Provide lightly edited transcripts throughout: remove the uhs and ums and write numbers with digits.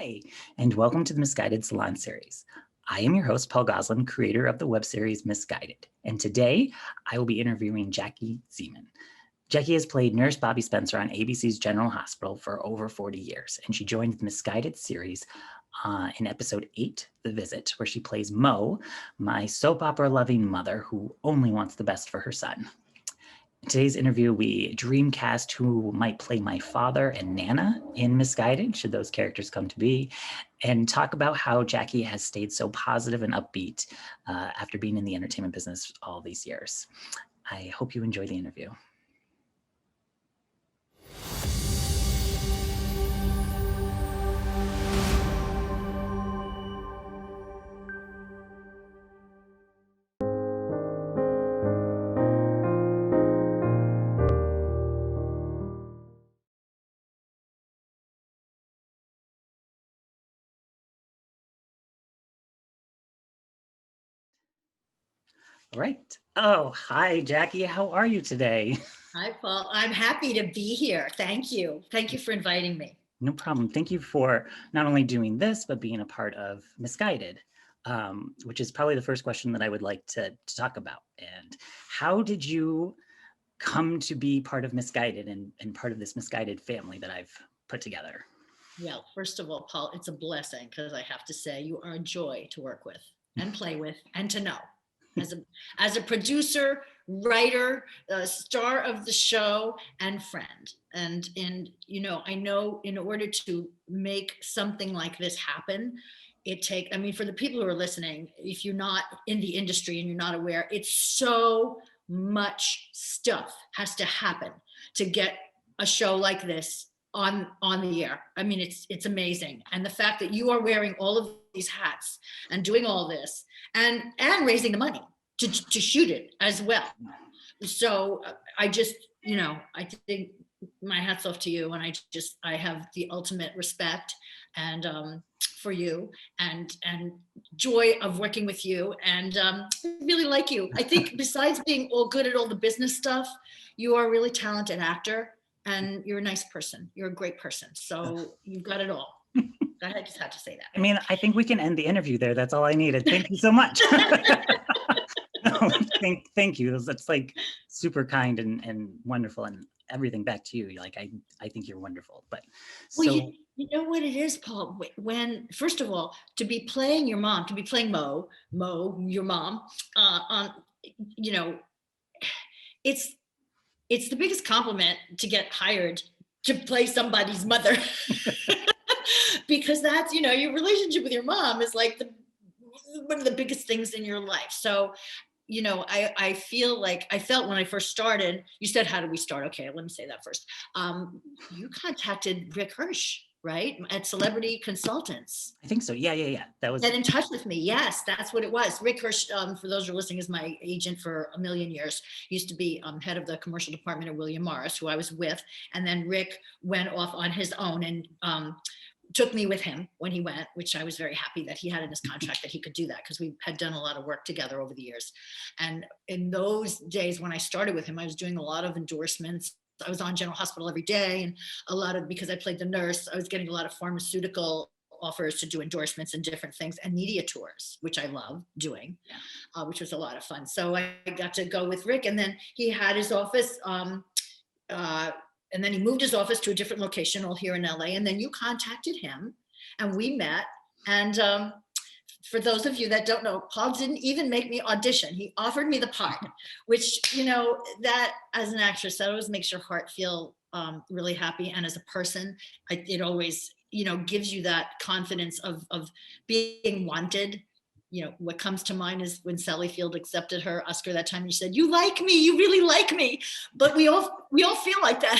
Hi, and welcome to the Misguided Salon series. I am your host, Paul Goslin, creator of the web series Misguided, and today I will be interviewing Jackie Zeman. Jackie has played Nurse Bobby Spencer on ABC's General Hospital for over 40 years, and she joined the Misguided series in episode 8, The Visit, where she plays Mo, my soap opera-loving mother who only wants the best for her son. In today's interview, we dreamcast who might play my father and Nana in Misguided, should those characters come to be, and talk about how Jackie has stayed so positive and upbeat after being in the entertainment business all these years. I hope you enjoy the interview. All right. Oh, hi, Jackie. How are you today? Hi, Paul. I'm happy to be here. Thank you. Thank you for inviting me. No problem. Thank you for not only doing this, but being a part of Misguided, which is probably the first question that I would like to talk about. And how did you come to be part of Misguided and part of this Misguided family that I've put together? Well, first of all, Paul, it's a blessing because I have to say you are a joy to work with and play with and to know. As a producer, writer, star of the show, and friend. And I know in order to make something like this happen, for the people who are listening, if you're not in the industry and you're not aware, it's so much stuff has to happen to get a show like this on the air. I mean, it's amazing. And the fact that you are wearing all of these hats and doing all this and raising the money to shoot it as well. So I just, I think my hat's off to you. And I have the ultimate respect and for you and joy of working with you. And I really like you. I think besides being all good at all the business stuff, you are a really talented actor and you're a nice person. You're a great person. So you've got it all. I just had to say that. I mean, I think we can end the interview there. That's all I needed. Thank you so much. Thank you. That's like super kind and wonderful, and everything back to you. Like I think you're wonderful. But so well, you know what it is, Paul. When first of all, to be playing your mom, to be playing Mo, your mom, it's the biggest compliment to get hired to play somebody's mother. Because that's, your relationship with your mom is like one of the biggest things in your life. So, I feel like I felt when I first started, you said, how did we start? Okay, let me say that first. You contacted Rick Hirsch, right? At Celebrity Consultants. I think so. Yeah. That was Get in touch with me. Yes, that's what it was. Rick Hirsch, for those who are listening, is my agent for a million years. He used to be head of the commercial department at William Morris, who I was with. And then Rick went off on his own and took me with him when he went, which I was very happy that he had in his contract that he could do that because we had done a lot of work together over the years. And in those days when I started with him, I was doing a lot of endorsements. I was on General Hospital every day, and because I played the nurse, I was getting a lot of pharmaceutical offers to do endorsements and different things and media tours, which I love doing, which was a lot of fun. So I got to go with Rick, and then he had his office and then he moved his office to a different location all here in LA. And then you contacted him and we met. And for those of you that don't know, Paul didn't even make me audition. He offered me the part, which, that as an actress, that always makes your heart feel really happy. And as a person, it always, gives you that confidence of being wanted. What comes to mind is when Sally Field accepted her Oscar that time, and she said, "You like me, you really like me." But we all feel like that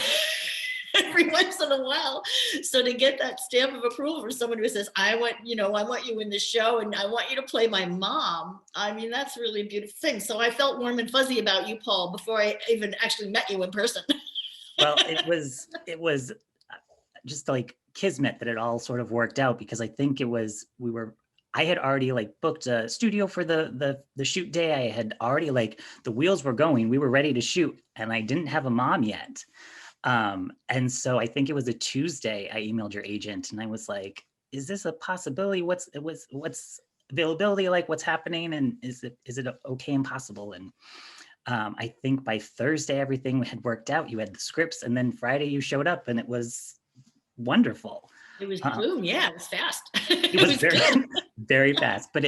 every once in a while. So to get that stamp of approval from someone who says, I want you in this show and I want you to play my mom. I mean, that's really a beautiful thing. So I felt warm and fuzzy about you, Paul, before I even actually met you in person. Well, it was just like kismet that it all sort of worked out, because I think I had already booked a studio for the shoot day. I had already the wheels were going. We were ready to shoot, and I didn't have a mom yet. And so I think it was a Tuesday. I emailed your agent, and I was like, is this a possibility? What's availability like? What's happening? And is it okay and possible? And I think by Thursday, everything had worked out. You had the scripts, and then Friday you showed up, and it was wonderful. It was Uh, boom. Yeah, it was fast. it It was was very, good. very fast, but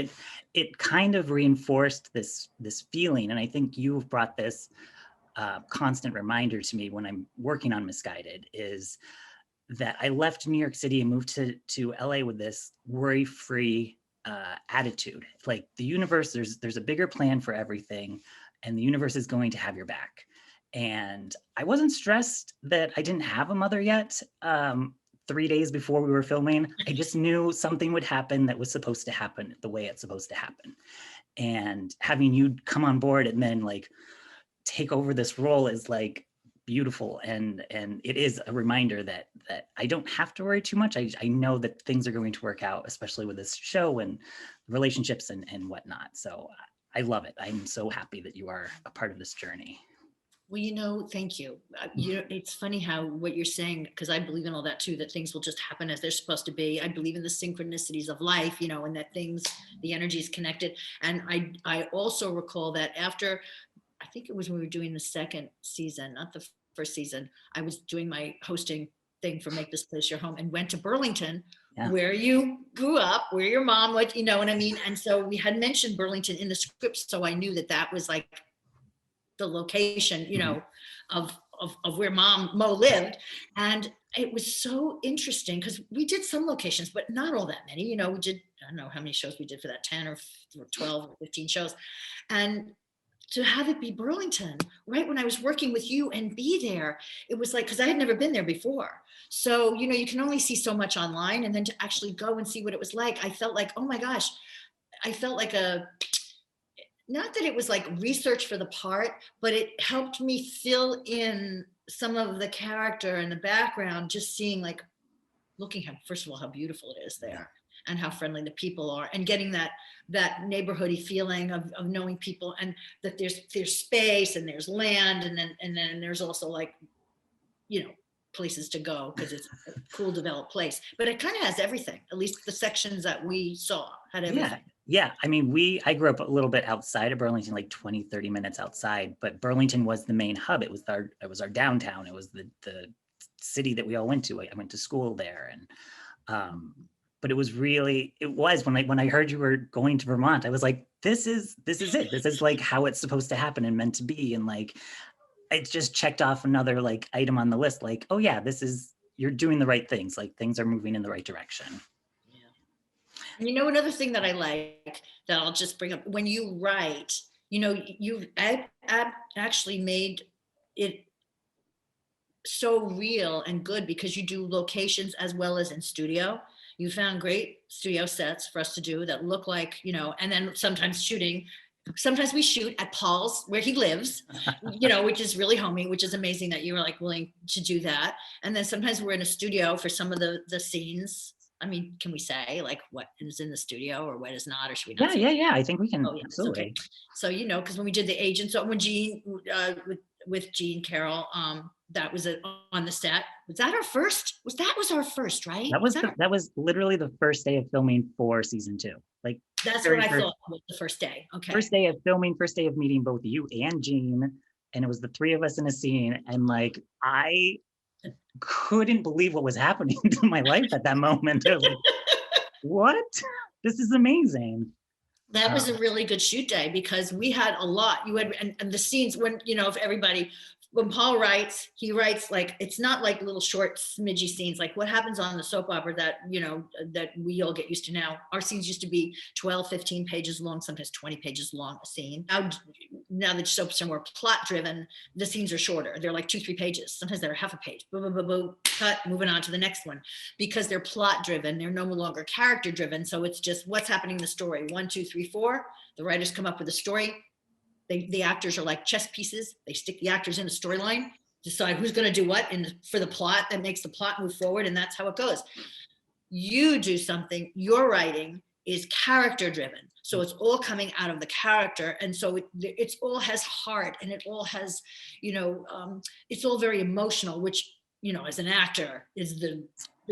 it kind of reinforced this feeling, and I think you've brought this constant reminder to me when I'm working on Misguided is that I left New York City and moved to LA with this worry-free attitude. Like the universe, there's a bigger plan for everything, and the universe is going to have your back. And I wasn't stressed that I didn't have a mother yet. 3 days before we were filming, I just knew something would happen that was supposed to happen the way it's supposed to happen. And having you come on board and then like take over this role is like beautiful, and it is a reminder that I don't have to worry too much. I know that things are going to work out, especially with this show and relationships and whatnot. So I love it. I'm so happy that you are a part of this journey. Well, thank you. It's funny how what you're saying, because I believe in all that too, that things will just happen as they're supposed to be. I believe in the synchronicities of life, and that the energy is connected. And I also recall that after, I think it was when we were doing the second season, not the first season, I was doing my hosting thing for Make This Place Your Home and went to Burlington, Yeah. where you grew up, where your mom would, you know what I mean? And so we had mentioned Burlington in the script. So I knew that was like the location, of where Mo lived. And it was so interesting because we did some locations, but not all that many. We did, I don't know how many shows we did for that, 10 or 12 or 15 shows. And to have it be Burlington, right when I was working with you and be there, it was like, because I had never been there before. So, you can only see so much online, and then to actually go and see what it was like, I felt like, oh my gosh, I felt like not that it was like research for the part, but it helped me fill in some of the character and the background, just seeing like, looking how, first of all, how beautiful it is there and how friendly the people are, and getting that neighborhoody feeling of knowing people, and that there's space and there's land, and then there's also like, places to go because it's a cool developed place. But it kind of has everything. At least the sections that we saw had everything. Yeah. I mean, I grew up a little bit outside of Burlington, like 20, 30 minutes outside, but Burlington was the main hub. It was our downtown. It was the city that we all went to. I went to school there, and but it was when I heard you were going to Vermont, I was like, this is it. This is like how it's supposed to happen and meant to be. And like, it just checked off another like item on the list. Like, oh yeah, you're doing the right things. Like things are moving in the right direction. And another thing that I like that I'll just bring up, when you write, you've actually made it so real and good because you do locations as well as in studio. You found great studio sets for us to do that look like, and then sometimes we shoot at Paul's where he lives, which is really homey, which is amazing that you were like willing to do that. And then sometimes we're in a studio for some of the scenes. I mean, can we say like what is in the studio or what is not, or should we not? Yeah. I think we can. Oh, yeah. Absolutely. Okay. So, because when we did the agent, so when Gene, with Gene Carroll, that was on the set. That was our first, right? That was literally the first day of filming for season 2. Like that's what I thought was the first day. Okay. First day of filming, first day of meeting both you and Gene, and it was the 3 of us in a scene, and like I couldn't believe what was happening to my life at that moment. I was like, what? This is amazing. That was a really good shoot day because we had a lot. You had, and the scenes when, if everybody, when Paul writes, he writes like, it's not like little short smidgy scenes, like what happens on the soap opera that, that we all get used to now. Our scenes used to be 12, 15 pages long, sometimes 20 pages long a scene. Now that soaps are more plot driven, the scenes are shorter. They're like 2-3 pages. Sometimes they're half a page. Boom, boom, boom, boom, cut, moving on to the next one. Because they're plot driven, they're no longer character driven. So it's just what's happening in the story. 1, 2, 3, 4. The writers come up with a story. The actors are like chess pieces. They stick the actors in a storyline, decide who's going to do what for the plot that makes the plot move forward. And that's how it goes. You do something, your writing is character driven. So it's all coming out of the character. And so it's all has heart, and it all has, it's all very emotional, which as an actor is the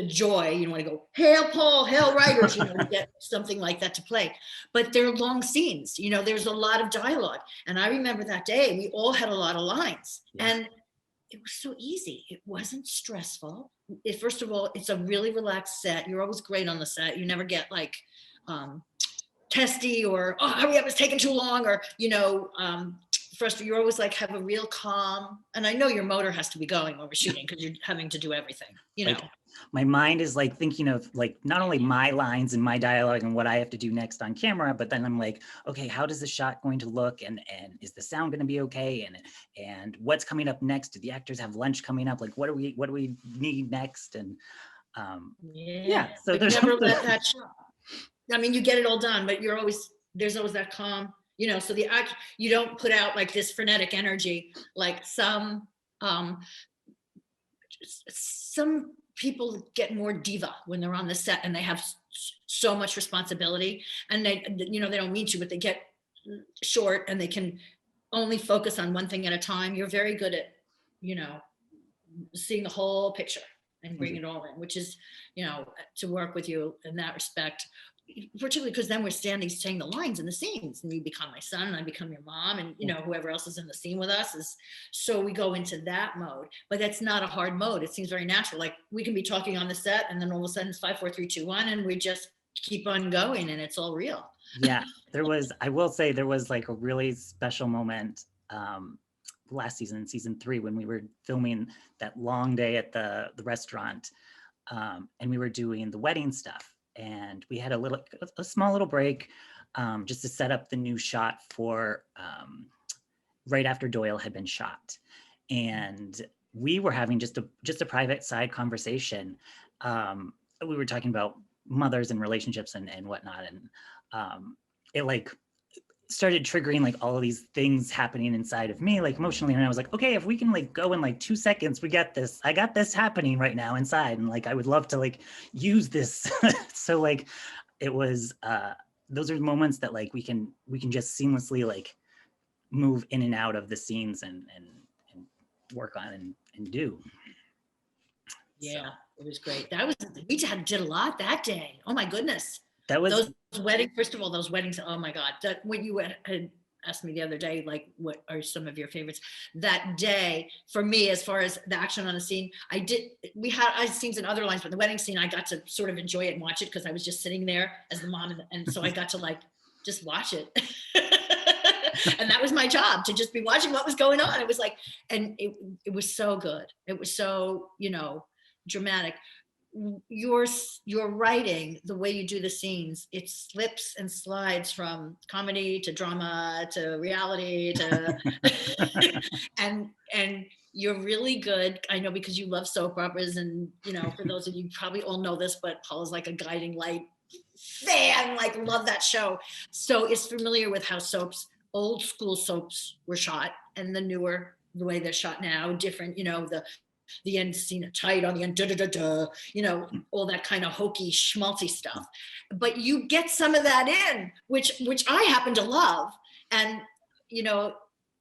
joy. You want to go, hail Paul, hail writers, to get something like that to play. But they're long scenes, there's a lot of dialogue. And I remember that day, we all had a lot of lines. Yeah. And it was so easy. It wasn't stressful. First of all, it's a really relaxed set. You're always great on the set. You never get like testy or, oh, hurry up, it's taking too long, or, first, you're always like have a real calm. And I know your motor has to be going when we're shooting because you're having to do everything, Like, my mind is like thinking of like not only my lines and my dialogue and what I have to do next on camera, but then I'm like, okay, how does the shot going to look, and is the sound going to be okay, and what's coming up next? Do the actors have lunch coming up? Like, what do we need next? And so but there's never let that shot. I mean, you get it all done, but there's always that calm, so the act, you don't put out like this frenetic energy like some people get more diva when they're on the set and they have so much responsibility, and they don't mean to, but they get short and they can only focus on one thing at a time. You're very good at seeing the whole picture and bring it all in, which is to work with you in that respect, particularly because then we're saying the lines in the scenes, and you become my son and I become your mom, and whoever else is in the scene with us is, so we go into that mode. But that's not a hard mode. It seems very natural. Like we can be talking on the set and then all of a sudden it's 5, 4, 3, 2, 1, and we just keep on going and it's all real. Yeah, I will say there was like a really special moment last season, season 3, when we were filming that long day at the restaurant, and we were doing the wedding stuff. And we had a small little break just to set up the new shot for right after Doyle had been shot. And we were having just a private side conversation. We were talking about mothers and relationships and whatnot. And it like started triggering like all of these things happening inside of me, like emotionally. And I was like, okay, if we can like go in like 2 seconds, we got this. I got this happening right now inside. And like, I would love to like use this. So like, it was, those are moments that like, we can just seamlessly like move in and out of the scenes and work on and do. Yeah, so. It was great. We did a lot that day. Oh my goodness. That was those weddings. First of all, those weddings. Oh my God! That when you had asked me the other day, like, what are some of your favorites? That day for me, as far as the action on the scene, we had scenes in other lines, but the wedding scene, I got to sort of enjoy it and watch it because I was just sitting there as the mom, and so I got to like just watch it, and that was my job, to just be watching what was going on. It was like, and it was so good. It was so dramatic. Your writing, the way you do the scenes, it slips and slides from comedy to drama to reality to and you're really good. I know because you love soap operas, and for those of you probably all know this, but Paul is like a guiding light fan, like love that show. So it's familiar with how old school soaps were shot, and the way they're shot now, different, the end scene tight on the end, all that kind of hokey schmaltzy stuff. But you get some of that in, which I happen to love. And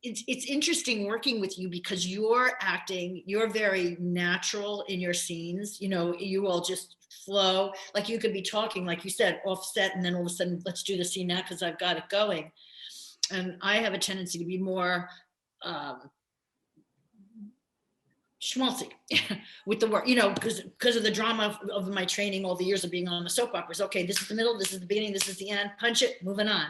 it's interesting working with you because you're very natural in your scenes. You all just flow. Like you could be talking, like you said, offset, and then all of a sudden, let's do the scene now because I've got it going. And I have a tendency to be more schmaltzy with the work, because of the drama of my training, all the years of being on the soap operas. Okay, this is the middle, this is the beginning, this is the end, punch it, moving on.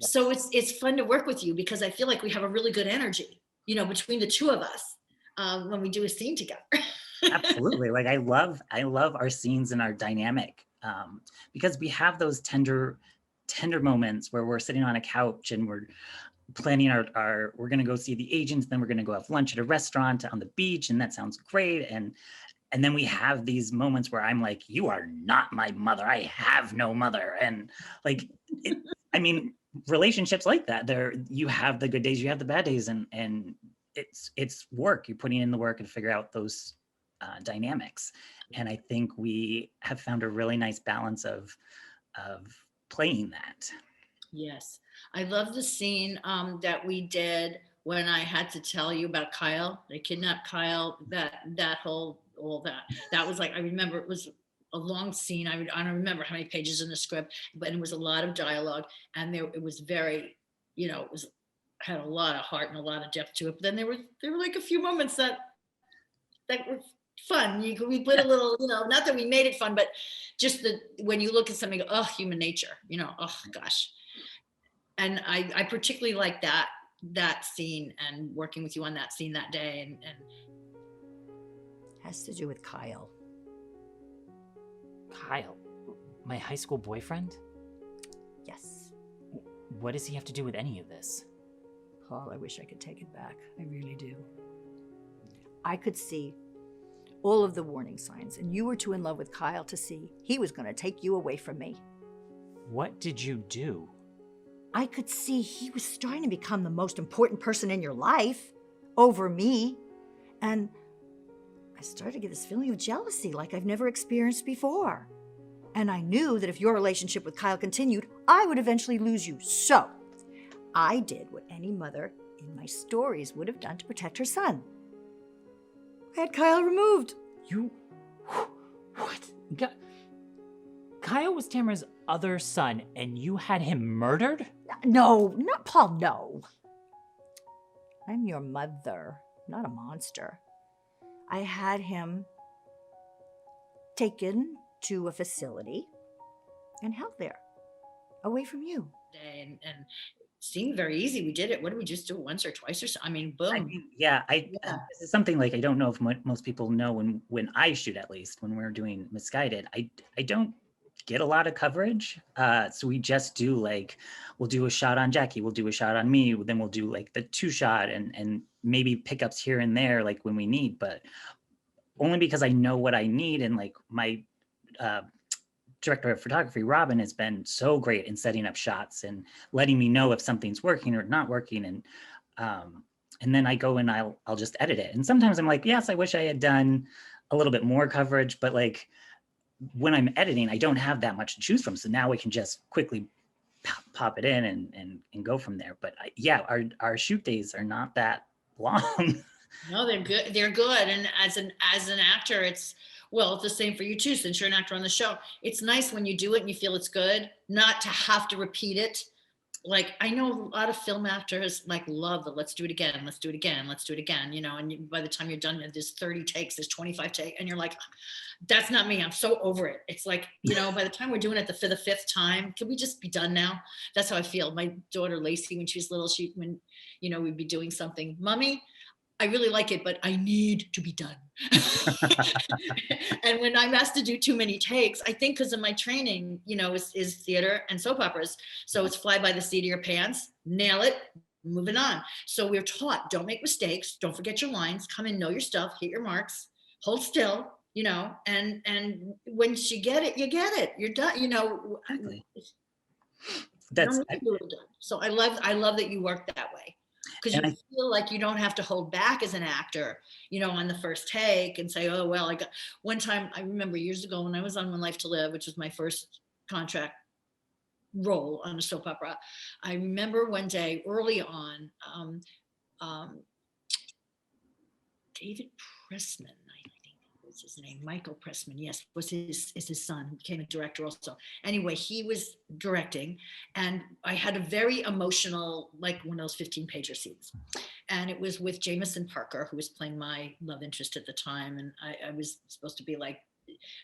Yep. So it's fun to work with you because I feel like we have a really good energy, between the two of us when we do a scene together. Absolutely. Like I love our scenes and our dynamic because we have those tender moments where we're sitting on a couch and we're planning we're going to go see the agents, then we're going to go have lunch at a restaurant on the beach, and that sounds great. And then we have these moments where I'm like, you are not my mother, I have no mother. And like relationships like that, you have the good days, you have the bad days, and it's work. You're putting in the work and figure out those dynamics. And I think we have found a really nice balance of playing that. Yes. I love the scene that we did when I had to tell you about Kyle. They kidnapped Kyle, that whole all that. That was like, I remember it was a long scene. I don't remember how many pages in the script, but it was a lot of dialogue, and it was very, it was had a lot of heart and a lot of depth to it. But then there were like a few moments that were fun. We put a little, not that we made it fun, but just when you look at something, oh, human nature, oh gosh. And I particularly like that scene and working with you on that scene that day, and Has to do with Kyle. Kyle, my high school boyfriend? Yes. What does he have to do with any of this? Paul, I wish I could take it back. I really do. I could see all of the warning signs, and you were too in love with Kyle to see he was going to take you away from me. What did you do? I could see he was starting to become the most important person in your life over me. And I started to get this feeling of jealousy like I've never experienced before. And I knew that if your relationship with Kyle continued, I would eventually lose you. So I did what any mother in my stories would have done to protect her son. I had Kyle removed. You... What? Kyle was Tamara's other son, and you had him murdered? No, not Paul, no. I'm your mother, not a monster. I had him taken to a facility and held there, away from you. and it seemed very easy. We did it. What did we just do it once or twice or so? I mean, boom. This is something like I don't know if most people know when I shoot, at least when we're doing Misguided, I don't get a lot of coverage. So we just do we'll do a shot on Jackie, we'll do a shot on me, then we'll do like the 2-shot and maybe pickups here and there, like when we need, but only because I know what I need. And like my director of photography, Robin, has been so great in setting up shots and letting me know if something's working or not working. And then I go and I'll just edit it. And sometimes I'm like, yes, I wish I had done a little bit more coverage, but like when I'm editing, I don't have that much to choose from. So now we can just quickly pop it in and go from there. But our shoot days are not that long. No, they're good. They're good. And as an actor, it's the same for you too, since you're an actor on the show. It's nice when you do it and you feel it's good, not to have to repeat it. Like I know a lot of film actors love the let's do it again, let's do it again, let's do it again, and by the time you're done, there's 30 takes, there's 25 takes, and you're like, that's not me. I'm so over it. It's like, by the time we're doing it for the 5th time, can we just be done now? That's how I feel. My daughter Lacey, when she was little, we'd be doing something, Mommy, I really like it, but I need to be done. And when I'm asked to do too many takes, I think because of my training, is theater and soap operas. So it's fly by the seat of your pants, nail it, moving on. So we're taught, don't make mistakes, don't forget your lines, come in, know your stuff, hit your marks, hold still, and once you get it, you're done, Exactly. So I love that you work that way. Because you feel like you don't have to hold back as an actor, on the first take and say, oh, well, one time I remember years ago when I was on One Life to Live, which was my first contract role on a soap opera. I remember one day early on, David Pressman, I think was his name, Michael Pressman, yes, is his son, who became a director also. Anyway, he was directing, and I had a very emotional, like one of those 15-pager scenes. And it was with Jameson Parker, who was playing my love interest at the time. And I was supposed to be like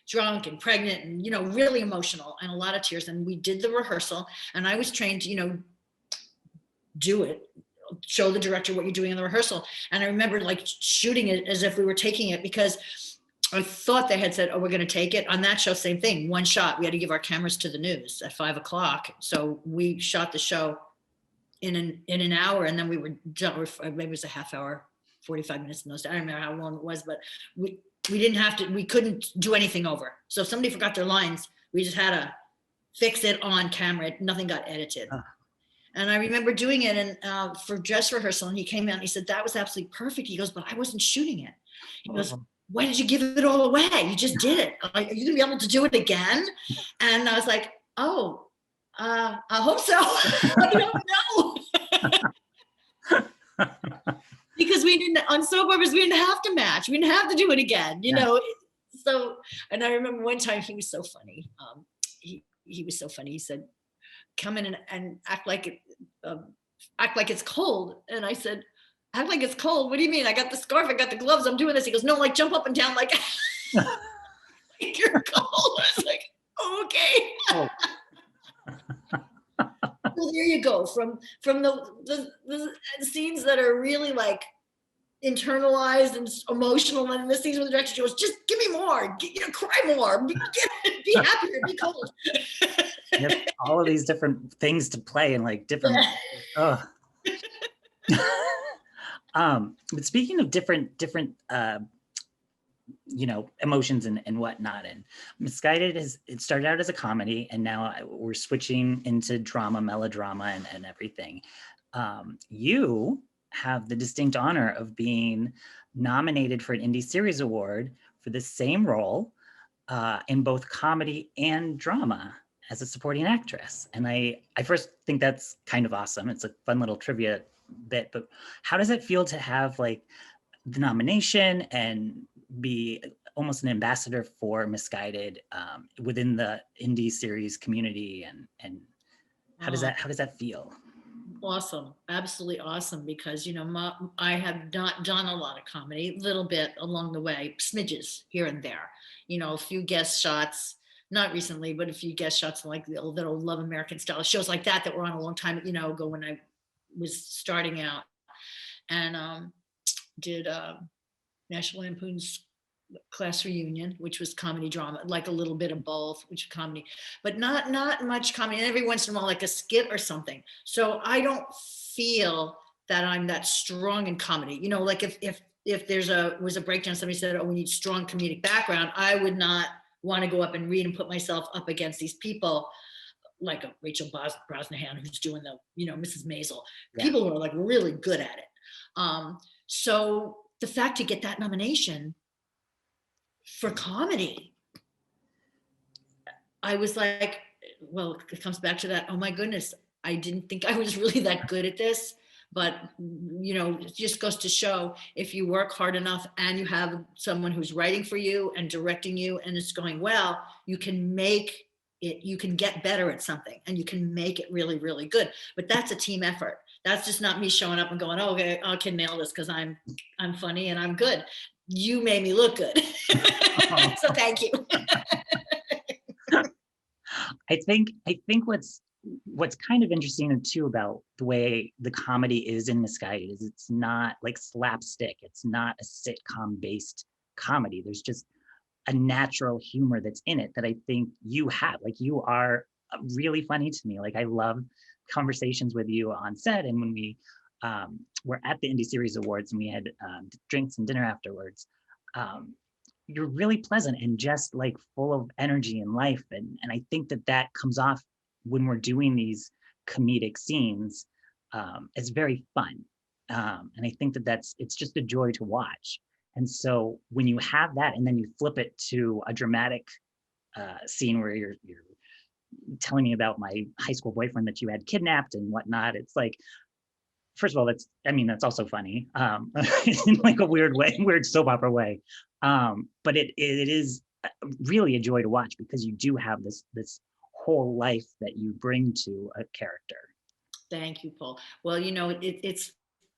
drunk and pregnant and, really emotional and a lot of tears. And we did the rehearsal, and I was trained to, do it, show the director what you're doing in the rehearsal. And I remember shooting it as if we were taking it, because I thought they had said, oh, we're going to take it. On that show, same thing, one shot. We had to give our cameras to the news at 5:00. So we shot the show in an hour, and then we were done. Maybe it was a half hour, 45 minutes in those. I don't remember how long it was, but we couldn't do anything over. So if somebody forgot their lines, we just had to fix it on camera. Nothing got edited. And I remember doing it and for dress rehearsal, and he came out and he said, that was absolutely perfect. He goes, but I wasn't shooting it. He goes, why did you give it all away? You just did it. Are you gonna be able to do it again? And I was like, oh, I hope so. I don't know. because we didn't, on soap operas, we didn't have to match. We didn't have to do it again, you Yeah. know? So, and I remember one time he was so funny. He was so funny. He said, come in and act like act like it's cold. And I said, act like it's cold? What do you mean? I got the scarf, I got the gloves, I'm doing this. He goes, no, like jump up and down like, like you're cold. I was like, okay. Oh. So there you go. From the scenes that are really like internalized and emotional, and the scenes where the director goes, just give me more, cry more, be happier, be cold. Yep, all of these different things to play and like different. Oh. But speaking of different emotions and whatnot, and Misguided it started out as a comedy, and now we're switching into drama, melodrama, and everything. You have the distinct honor of being nominated for an Indie Series Award for the same role in both comedy and drama as a supporting actress. And I first think that's kind of awesome. It's a fun little trivia bit, but how does it feel to have like the nomination and be almost an ambassador for Misguided within the Indie Series community, and how does that feel? Awesome, absolutely awesome, because I have not done a lot of comedy, a little bit along the way, smidges here and there, a few guest shots, not recently, but a few guest shots like the old Love American Style shows like that were on a long time ago when I was starting out, and did National Lampoon's Class Reunion, which was comedy drama, like a little bit of both, which is comedy, but not much comedy. And every once in a while, like a skit or something. So I don't feel that I'm that strong in comedy. Like if was a breakdown, somebody said, "Oh, we need strong comedic background," I would not want to go up and read and put myself up against these people like a Rachel Brosnahan, who's doing the Mrs. Maisel. Yeah. People who are like really good at it. So the fact to get that nomination for comedy, I was like, well, it comes back to that, oh my goodness, I didn't think I was really that good at this, but it just goes to show, if you work hard enough and you have someone who's writing for you and directing you and it's going well, you can make it, you can get better at something and you can make it really, really good. But that's a team effort. That's just not me showing up and going, oh, okay, I can nail this because I'm funny and I'm good. You made me look good. So thank you. I think what's kind of interesting too about the way the comedy is in Misguided is it's not like slapstick. It's not a sitcom based comedy. There's just a natural humor that's in it that I think you have. Like, you are really funny to me. Like, I love conversations with you on set, and when we were at the Indie Series Awards and we had drinks and dinner afterwards, you're really pleasant and just like full of energy and life, and I think that comes off when we're doing these comedic scenes. It's very fun, and I think it's just a joy to watch. And so when you have that and then you flip it to a dramatic scene where you're telling me about my high school boyfriend that you had kidnapped and whatnot, it's like, first of all, that's also funny, in like a weird way, weird soap opera way. But it is really a joy to watch because you do have this whole life that you bring to a character. Thank you, Paul. Well, it's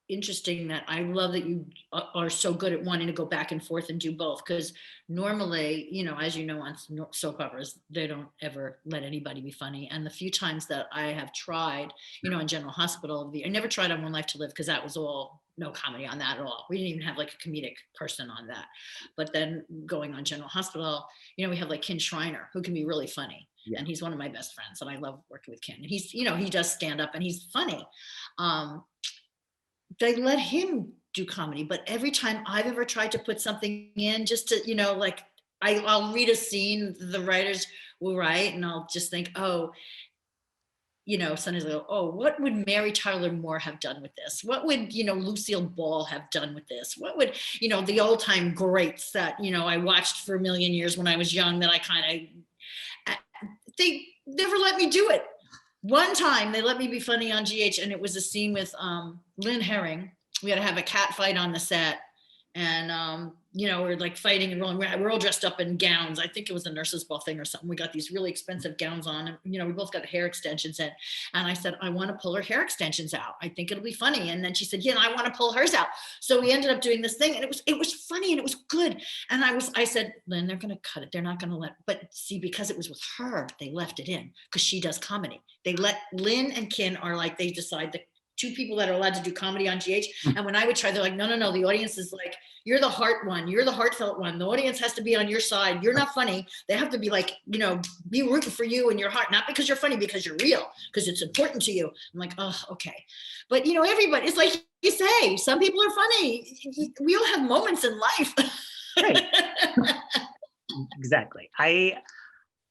interesting that I love that you are so good at wanting to go back and forth and do both, because normally, as you know, on soap operas, they don't ever let anybody be funny. And the few times that I have tried, on General Hospital, I never tried on One Life to Live because that was all no comedy on that at all. We didn't even have like a comedic person on that. But then going on General Hospital, we have like Ken Schreiner, who can be really funny. Yeah. And he's one of my best friends, and I love working with Ken. And he's, he does stand up and he's funny. They let him do comedy, but every time I've ever tried to put something in just to, like I'll read a scene the writers will write, and I'll just think, oh, sometimes I go, oh, what would Mary Tyler Moore have done with this? What would, Lucille Ball have done with this? What would, the old time greats that, I watched for a million years when I was young that I kind of, they never let me do it. One time they let me be funny on GH, and it was a scene with Lynn Herring, we had to have a cat fight on the set. And, we're like fighting and rolling. We're all dressed up in gowns. I think it was a nurse's ball thing or something. We got these really expensive gowns on, and, we both got hair extensions in. And I said, I want to pull her hair extensions out. I think it'll be funny. And then she said, yeah, I want to pull hers out. So we ended up doing this thing, and it was funny and it was good. And I said, Lynn, they're going to cut it. They're not going to but see, because it was with her, they left it in because she does comedy. They let Lynn and Kin are like, they decide the two people that are allowed to do comedy on GH. And when I would try, they're like, no, the audience is like, you're the heart one. You're the heartfelt one. The audience has to be on your side. You're not funny. They have to be like, be rooting for you in your heart, not because you're funny, because you're real, because it's important to you. I'm like, oh, okay. But, everybody, it's like you say, some people are funny. We all have moments in life. Right. Exactly.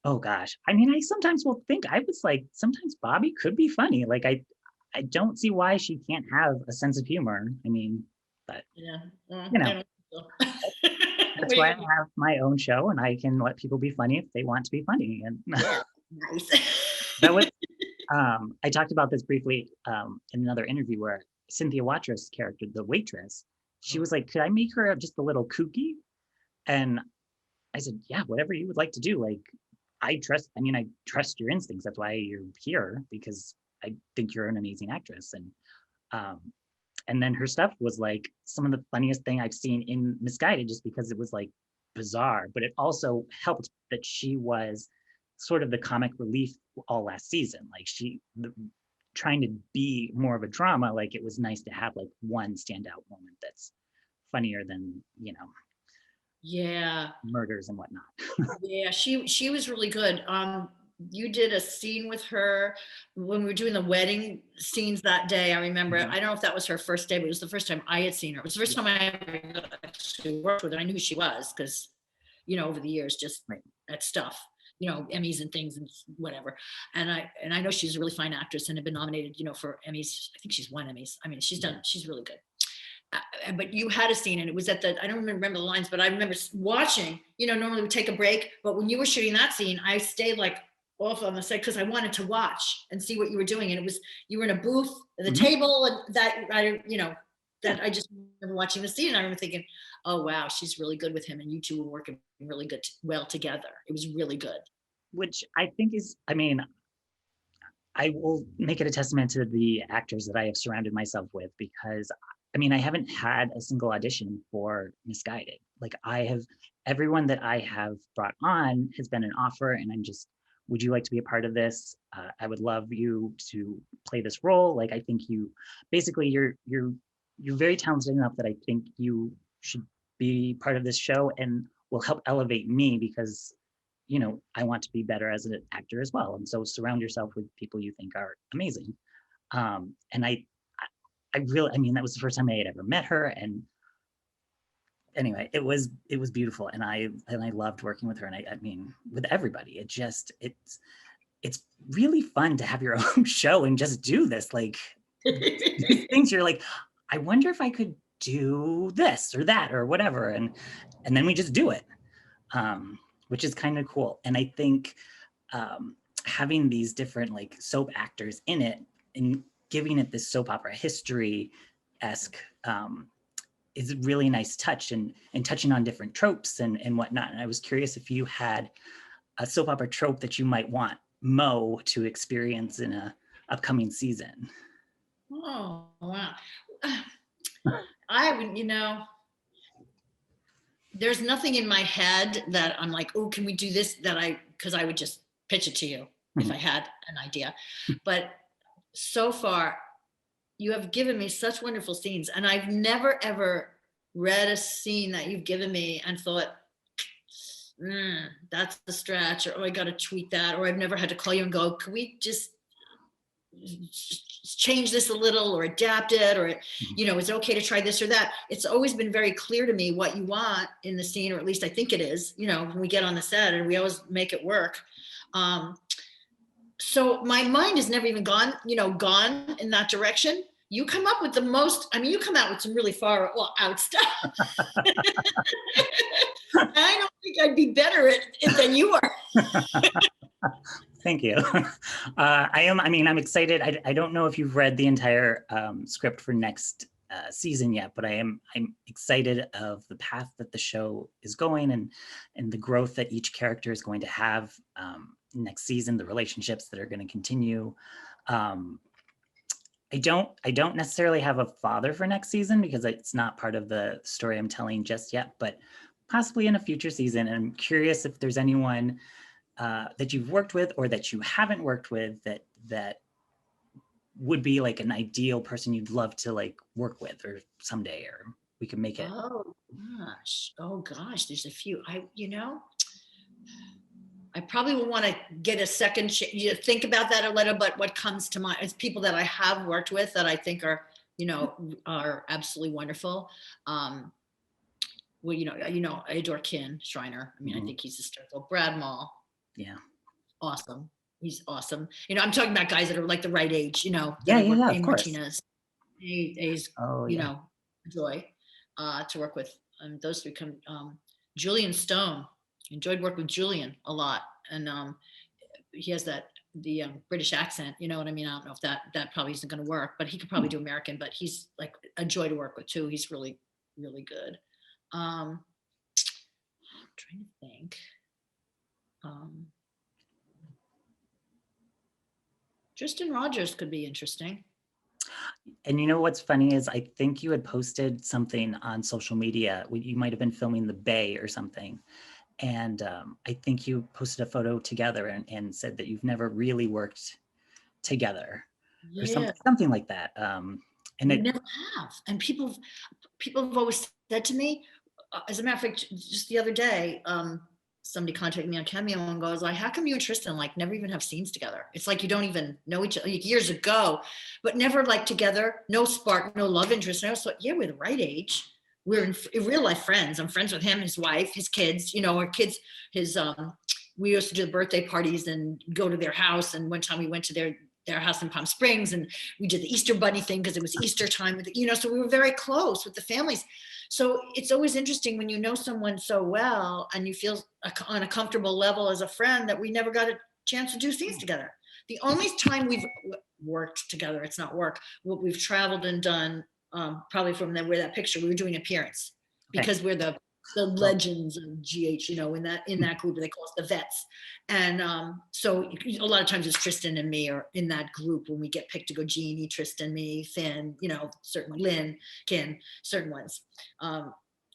Oh gosh. I sometimes will think, I was like, sometimes Bobby could be funny. Like, I don't see why she can't have a sense of humor. But yeah, I don't so. That's why I have my own show, and I can let people be funny if they want to be funny. And yeah, nice. That was, I talked about this briefly in another interview where Cynthia Watros' character, the waitress, she was like, could I make her just a little kooky? And I said, yeah, whatever you would like to do. Like, I trust your instincts. That's why you're here, because I think you're an amazing actress. And then her stuff was like some of the funniest thing I've seen in Misguided, just because it was like bizarre, but it also helped that she was sort of the comic relief all last season. Like trying to be more of a drama, like it was nice to have like one standout moment that's funnier than, yeah, murders and whatnot. Yeah, she was really good. You did a scene with her when we were doing the wedding scenes that day. I remember, I don't know if that was her first day, but it was the first time I had seen her. It was the first time I ever actually worked with her. I knew who she was because, over the years, just that stuff, Emmys and things and whatever. And I know she's a really fine actress and had been nominated, for Emmys. I think she's won Emmys. She's really good. But you had a scene, and it was I don't remember the lines, but I remember watching, normally we take a break, but when you were shooting that scene, I stayed like off on the set because I wanted to watch and see what you were doing. And you were in a booth at the table, and that I just remember watching the scene, and I remember thinking, oh wow, she's really good with him, and you two were working really good, well together. It was really good. Which I think is, I will make it a testament to the actors that I have surrounded myself with, because I haven't had a single audition for Misguided. Like, everyone that I have brought on has been an offer, and I'm just, would you like to be a part of this? I would love you to play this role. Like, I think you're very talented enough that I think you should be part of this show and will help elevate me, because, I want to be better as an actor as well. And so surround yourself with people you think are amazing. And I really, that was the first time I had ever met her. And anyway, it was beautiful. And I loved working with her. And with everybody, it's really fun to have your own show and just do this. Like, these things you're like, I wonder if I could do this or that or whatever. And then we just do it, which is kind of cool. And I think having these different like soap actors in it and giving it this soap opera history-esque is a really nice touch, and touching on different tropes and whatnot. And I was curious if you had a soap opera trope that you might want Mo to experience in a upcoming season. Oh, wow. I would, there's nothing in my head that I'm like, oh, can we do this? Because I would just pitch it to you if I had an idea. But so far, you have given me such wonderful scenes, and I've never ever read a scene that you've given me and thought, that's the stretch, or oh, I got to tweak that, or I've never had to call you and go, can we just change this a little or adapt it, or is it okay to try this or that? It's always been very clear to me what you want in the scene, or at least I think it is, when we get on the set, and we always make it work. So my mind has never even gone in that direction. You come up with the most, you come out with some really far out stuff. I don't think I'd be better at it than you are. Thank you. I'm excited. I don't know if you've read the entire script for next season yet, but I'm excited of the path that the show is going, and the growth that each character is going to have next season, the relationships that are going to continue. I don't necessarily have a father for next season because it's not part of the story I'm telling just yet, but possibly in a future season. And I'm curious if there's anyone that you've worked with or that you haven't worked with that would be like an ideal person you'd love to like work with or someday, or we can make it. Oh gosh, there's a few. I probably will want to get a second think about that a little, but what comes to mind is people that I have worked with that I think are, are absolutely wonderful. Well, I adore Ken Schreiner. I mean, I think he's hysterical. Brad Mall, Yeah. awesome. He's awesome. I'm talking about guys that are like the right age, Yeah, that I work- of A. course. Martinez, A's, Oh, yeah. joy to work with. Those three come. Julian Stone, enjoyed working with Julian a lot, and he has the British accent. You know what I mean? I don't know if that probably isn't going to work, but he could probably do American. But he's like a joy to work with too. He's really, really good. I'm trying to think. Tristan Rogers could be interesting. And you know what's funny is I think you had posted something on social media. You might have been filming the Bay or something. And I think you posted a photo together and said that you've never really worked together or something like that. And we never have. And people have always said to me, as a matter of fact, just the other day, somebody contacted me on Cameo and goes like, how come you and Tristan like never even have scenes together? It's like you don't even know each other, like years ago, but never like together, no spark, no love interest. And I was like, yeah, we're the right age. We're in real life friends. I'm friends with him, his wife, his kids, our kids, we used to do the birthday parties and go to their house. And one time we went to their house in Palm Springs and we did the Easter bunny thing because it was Easter time, so we were very close with the families. So it's always interesting when you know someone so well and you feel on a comfortable level as a friend that we never got a chance to do scenes together. The only time we've worked together, it's not work, what we've traveled and done, probably from where that picture, we were doing appearance because we're the legends of GH, in that group, they call us the vets. And so a lot of times it's Tristan and me are in that group when we get picked to go. Jeannie, Tristan, me, Finn, certain Lynn, Ken, certain ones,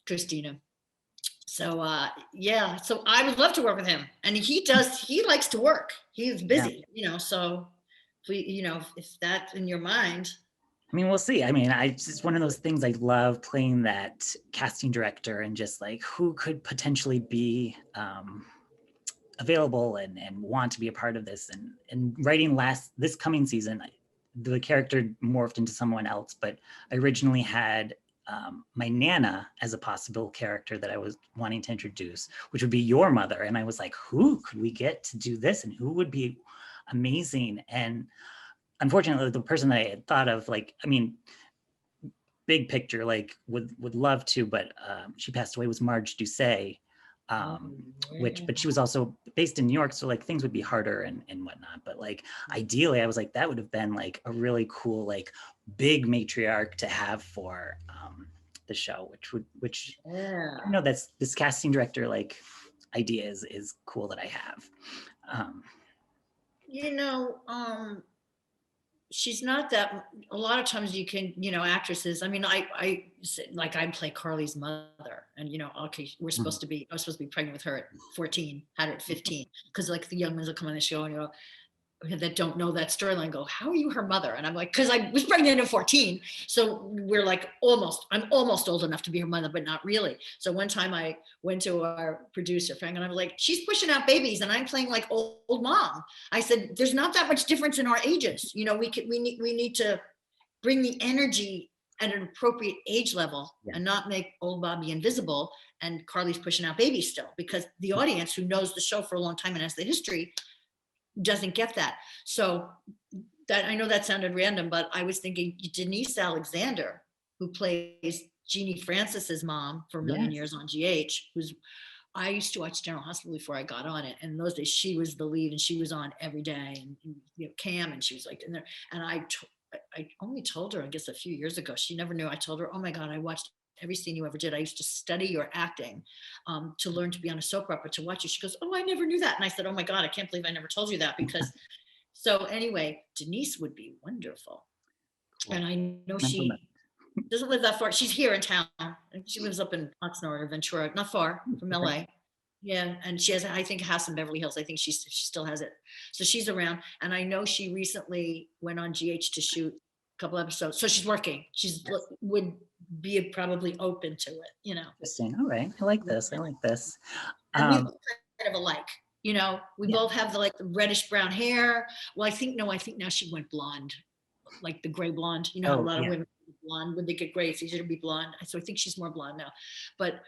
Christina. So so I would love to work with him, and he likes to work. He's busy, so if that's in your mind. I mean, we'll see. I mean, it's one of those things. I love playing that casting director and just like who could potentially be available and want to be a part of this. And writing this coming season, the character morphed into someone else, but I originally had my Nana as a possible character that I was wanting to introduce, which would be your mother. And I was like, who could we get to do this, and who would be amazing? And unfortunately, the person that I had thought of, like, I mean, big picture, like would love to, but she passed away, was Marge Doucet, but she was also based in New York. So like things would be harder and whatnot. But like, ideally, I was like, that would have been like a really cool, like big matriarch to have for the show, which that's this casting director, like idea is cool that I have. She's not that. A lot of times you can, actresses. I mean, I play Carly's mother, and okay, I was supposed to be pregnant with her at 14, had her at 15, because like the young ones will come on the show and that don't know that storyline go, how are you her mother? And I'm like, because I was pregnant at 14, so we're like I'm almost old enough to be her mother, but not really. So one time I went to our producer Frank and I was like, she's pushing out babies and I'm playing like old mom. I said, there's not that much difference in our ages. We need to bring the energy at an appropriate age level and not make old Bobby invisible. And Carly's pushing out babies still, because the audience who knows the show for a long time and has the history doesn't get that. So that, I know that sounded random, but I was thinking Denise Alexander, who plays Jeannie Francis's mom for a million years on GH, I used to watch General Hospital before I got on it. And in those days, she was the lead and she was on every day, and Cam, and she was like in there. And I only told her, I guess, a few years ago. She never knew. I told her, oh my God, I watched every scene you ever did. I used to study your acting to learn to be on a soap opera, to watch you. She goes, oh, I never knew that. And I said, oh my God, I can't believe I never told you that, because so anyway, Denise would be wonderful. And I know she doesn't live that far. She's here in town. She lives up in Oxnard or Ventura, not far from LA. Yeah, and she has, I think, a house in Beverly Hills. I think she still has it. So she's around, and I know she recently went on GH to shoot a couple episodes. So she's working. She's would be probably open to it, you know. Interesting. All right, I like this. I like this. And we both kind of alike, you know. We Yeah. both have the reddish brown hair. Well, I think now she went blonde, like the gray blonde. You know, how a lot of women are blonde when they get gray. It's easier to be blonde. So I think she's more blonde now, but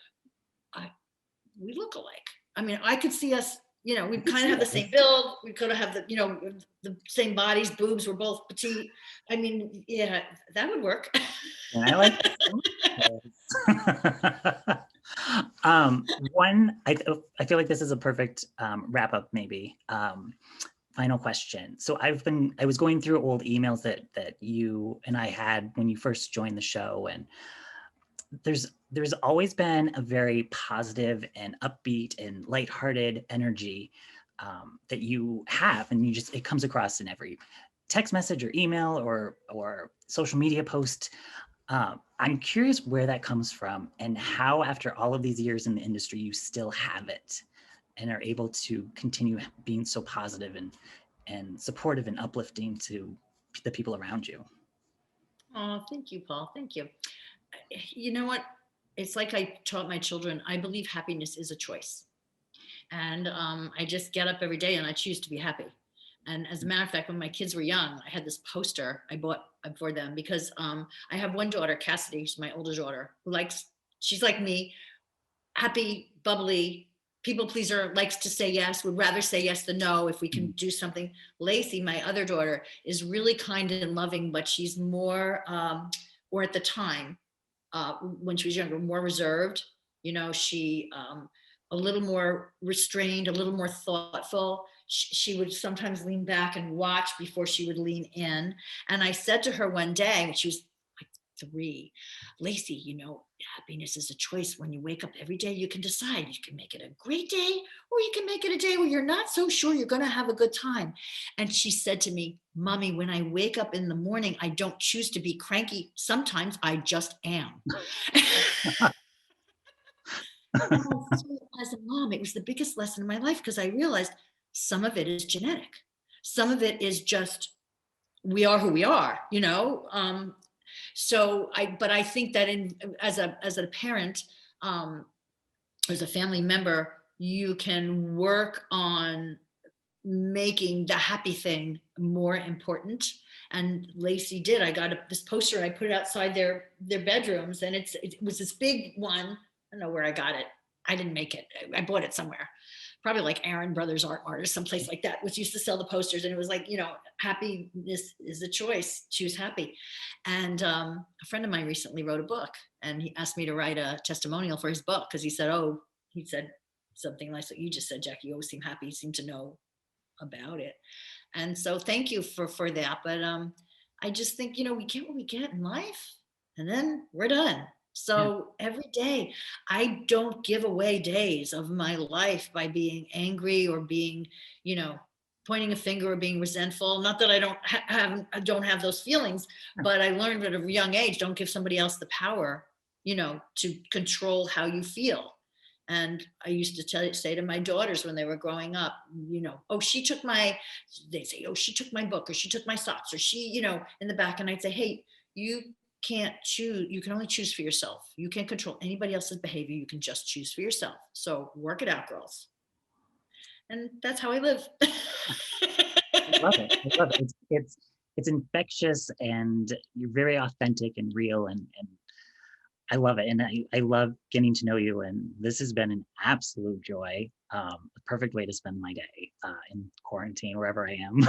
we look alike. I mean, I could see us, you know, we kind of have the same build. We could have the, you know, the same bodies, boobs. We're both petite. I mean, yeah, that would work. And I like I feel like this is a perfect wrap up, maybe. Final question. So I was going through old emails that you and I had when you first joined the show, and there's always been a very positive and upbeat and lighthearted energy that you have, and it comes across in every text message or email or social media post. I'm curious where that comes from, and how, after all of these years in the industry, you still have it and are able to continue being so positive and supportive and uplifting to the people around you. Oh, thank you, Paul. Thank you. You know what? It's like I taught my children, I believe happiness is a choice. And I just get up every day and I choose to be happy. And as a matter of fact, when my kids were young, I had this poster I bought for them, because I have one daughter, Cassidy, she's my older daughter, she's like me, happy, bubbly, people pleaser, likes to say yes, would rather say yes than no if we can do something. Lacey, my other daughter, is really kind and loving, but she's more, or at the time, when she was younger, more reserved. You know, she a little more restrained, a little more thoughtful. She would sometimes lean back and watch before she would lean in. And I said to her one day, when she was like 3, Lacey, you know, happiness is a choice. When you wake up every day, you can decide. You can make it a great day, or you can make it a day where you're not so sure you're going to have a good time. And she said to me, Mommy, when I wake up in the morning, I don't choose to be cranky. Sometimes I just am. As a mom, it was the biggest lesson in my life, because I realized some of it is genetic. Some of it is just, we are who we are, you know? But I think that as a parent, as a family member, you can work on making the happy thing more important. And Lacey did. I got this poster, I put it outside their bedrooms, and it was this big one. I don't know where I got it. I didn't make it. I bought it somewhere. Probably like Aaron Brothers Art Mart or someplace like that, which used to sell the posters. And it was like, you know, happiness is a choice. Choose happy. And a friend of mine recently wrote a book, and he asked me to write a testimonial for his book, because he said something like what you just said, Jackie. You always seem happy. You seem to know about it. And so thank you for that. But I just think, you know, we get what we get in life, and then we're done. So every day, I don't give away days of my life by being angry or being, you know, pointing a finger or being resentful. Not that I don't have those feelings, but I learned at a young age, don't give somebody else the power, you know, to control how you feel. And I used to say to my daughters when they were growing up, you know, oh, they'd say, oh, she took my book, or she took my socks, or she, you know, in the back. And I'd say, hey, you can't choose. You can only choose for yourself. You can't control anybody else's behavior. You can just choose for yourself. So work it out, girls. And that's how I live. I love it. I love it. It's infectious, and you're very authentic and real, and I love it. And I love getting to know you, and this has been an absolute joy. The perfect way to spend my day in quarantine, wherever I am.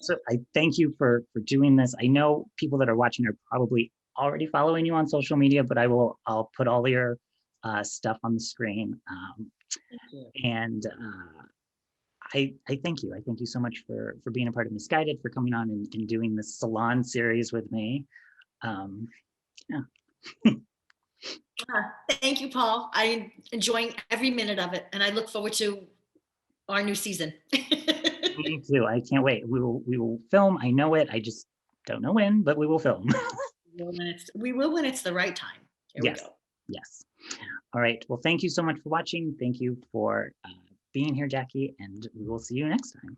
So I thank you for doing this. I know people that are watching are probably already following you on social media, but I'll put all your stuff on the screen. And I thank you. I thank you so much for being a part of Misguided, for coming on and doing this salon series with me. Yeah. Thank you, Paul. I'm enjoying every minute of it, and I look forward to our new season. Me too. I can't wait. We will film. I know it. I just don't know when, but we will film. We will when it's the right time. Here Yes. we go. Yes. All right. Well, thank you so much for watching. Thank you for being here, Jackie, and we will see you next time.